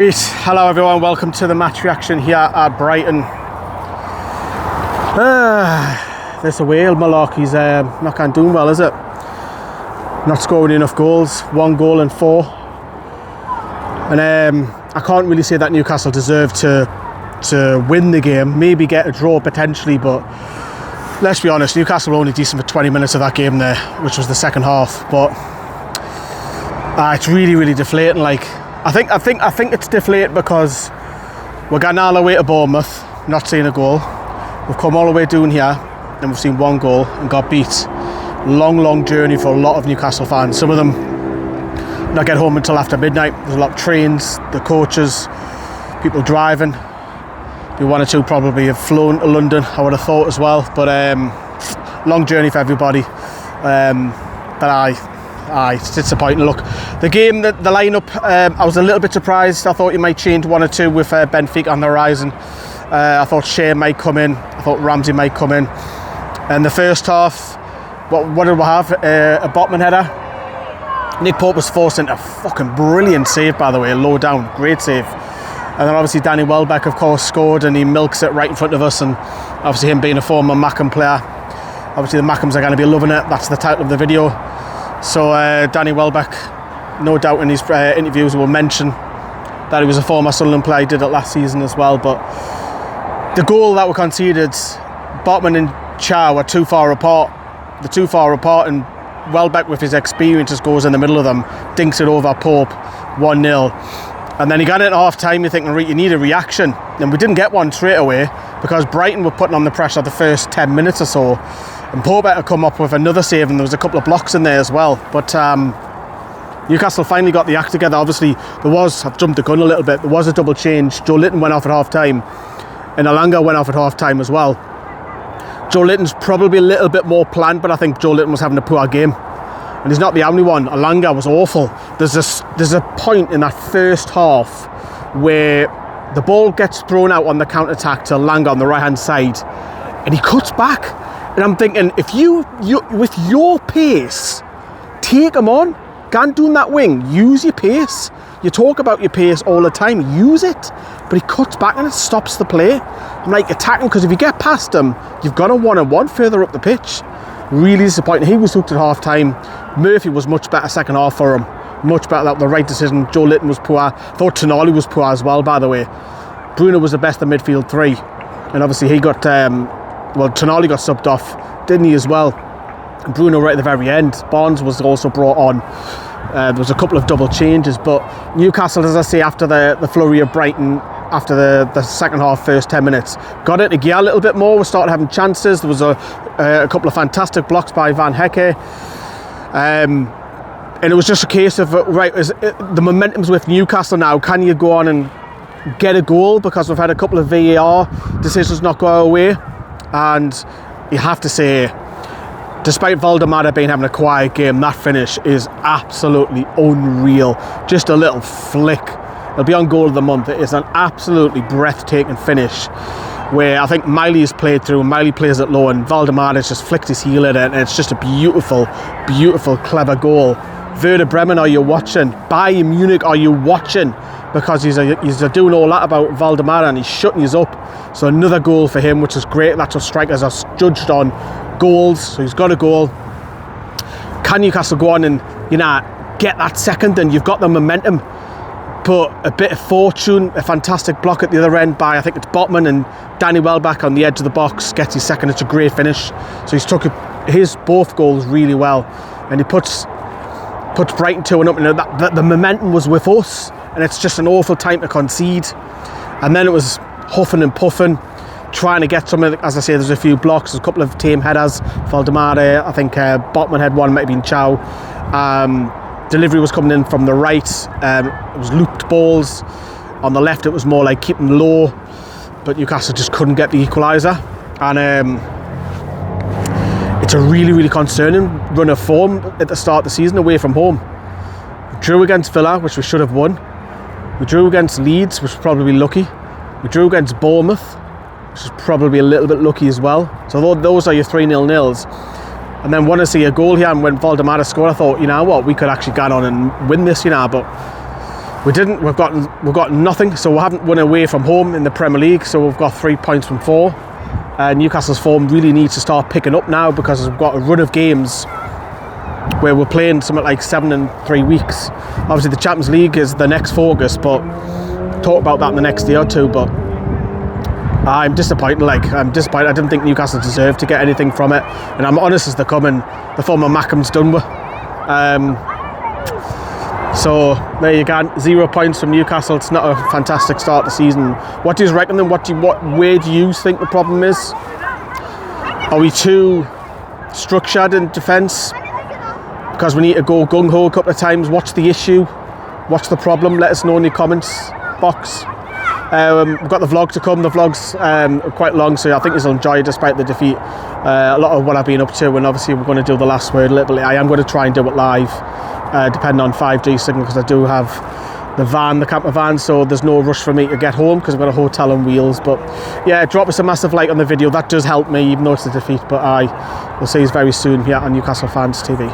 Hello everyone, welcome to the match reaction here at Brighton. This away malarkey's not doing well, is it? Not scoring enough goals, 1 goal and 4. And I can't really say that Newcastle deserved to win the game, maybe get a draw potentially, but let's be honest, Newcastle were only decent for 20 minutes of that game there, which was the second half. But it's really deflating. Like, I think it's deflated because we're getting all the way to Bournemouth, not seeing a goal. We've come all the way down here and we've seen 1 goal and got beat. Long journey for a lot of Newcastle fans. Some of them not get home until after midnight. There's a lot of trains, the coaches, people driving. Be 1 or 2 probably have flown to London, I would have thought as well. But long journey for everybody. But it's disappointing. Look, the game, the lineup, I was a little bit surprised. I thought you might change 1 or 2 with Benfica on the horizon. I thought Shea might come in. I thought Ramsey might come in. And the first half, what did we have? A Botman header. Nick Pope was forcing a fucking brilliant save, by the way, low down, great save. And then obviously Danny Welbeck, of course, scored, and he milks it right in front of us. And obviously him being a former Mackem player, obviously the Mackems are going to be loving it. That's the title of the video. So Danny Welbeck, no doubt in his interviews will mention that he was a former Sunderland player. He did it last season as well. But the goal that were conceded, Botman and Chow were too far apart. They're too far apart, and Welbeck with his experience just goes in the middle of them, dinks it over Pope, 1-0. And then he got it at half time. You're thinking, you need a reaction. And we didn't get one straight away because Brighton were putting on the pressure the first 10 minutes or so. And Pope had to come up with another save, and there was a couple of blocks in there as well. But Newcastle finally got the act together. Obviously, I've jumped the gun a little bit, there was a double change. Joe Litton went off at half time, and Alanga went off at half time as well. Joe Litton's probably a little bit more planned, but I think Joe Litton was having a poor game. And he's not the only one. Alanga was awful. There's a point in that first half where the ball gets thrown out on the counter-attack to Alanga on the right-hand side, and he cuts back. And I'm thinking, if you with your pace, take him on, go and do that wing, use your pace. You talk about your pace all the time, use it. But he cuts back and it stops the play. I'm like, attack him, because if you get past him, you've got a 1-on-1 further up the pitch. Really disappointing. He was hooked at half time. Murphy was much better second half for him. Much better. That was the right decision. Joe Litton was poor. I thought Tonali was poor as well, by the way. Bruno was the best of midfield 3. And obviously he got, Tonali got subbed off, didn't he, as well? And Bruno right at the very end. Barnes was also brought on. There was a couple of double changes. But Newcastle, as I say, after the flurry of Brighton, after the second half, first 10 minutes, got into gear a little bit more. We started having chances. There was a couple of fantastic blocks by Van Hecke. And it was just a case of, the momentum's with Newcastle now. Can you go on and get a goal? Because we've had a couple of VAR decisions not go our way. And you have to say, despite Valdemar being having a quiet game, that finish is absolutely unreal. Just a little flick. It'll be on goal of the month. It is an absolutely breathtaking finish where I think Miley's played through, and Miley plays it low, and Valdemar has just flicked his heel at it, and it's just a beautiful, clever goal. Werder Bremen, are you watching? Bayern Munich, are you watching? Because he's doing all that about Valdemar, and he's shutting us up. So another goal for him, which is great. That's what strikers are judged on, goals. So he's got a goal. Can Newcastle go on and get that second? And you've got the momentum. But a bit of fortune, a fantastic block at the other end by, I think it's Botman, and Danny Welbeck on the edge of the box gets his second. It's a great finish. So he's took his both goals really well, and he puts Brighton 2-1 up. The momentum was with us, and it's just an awful time to concede. And then it was huffing and puffing, trying to get some. As I say, there's a few blocks, there's a couple of tame headers. Valdemar, I think Botman had one, might have been Chow. Delivery was coming in from the right. It was looped balls. On the left, it was more like keeping low, but Newcastle just couldn't get the equaliser. And it's a really concerning run of form at the start of the season away from home. We drew against Villa, which we should have won. We drew against Leeds, which was probably lucky. We drew against Bournemouth, which is probably a little bit lucky as well. So those are your 3-0-0s. And then want to see a goal here, and when Valdemar scored, I thought, we could actually get on and win this, but We didn't. We've got nothing. So we haven't won away from home in the Premier League. So we've got 3 points from 4. Newcastle's form really needs to start picking up now, because we've got a run of games where we're playing something like 7 in 3 weeks. Obviously the Champions League is the next focus, but talk about that in the next day or two. But I'm disappointed. I'm disappointed. I didn't think Newcastle deserved to get anything from it, and I'm honest as they come, and the former Mackem's done with. So there you go, 0 points from Newcastle. It's not a fantastic start to the season. What do you reckon then? Where do you think the problem is? Are we too structured in defence? Because we need to go gung-ho a couple of times. What's the issue? What's the problem? Let us know in the comments box. We've got the vlog to come. The vlog's quite long, so I think you'll enjoy it despite the defeat. A lot of what I've been up to, and obviously we're going to do the last word a little bit. I am going to try and do it live, depending on 5G signal, because I do have the camper van, so there's no rush for me to get home because I've got a hotel on wheels. But yeah, drop us a massive like on the video. That does help me, even though it's a defeat. But we'll see you very soon here on Newcastle Fans TV.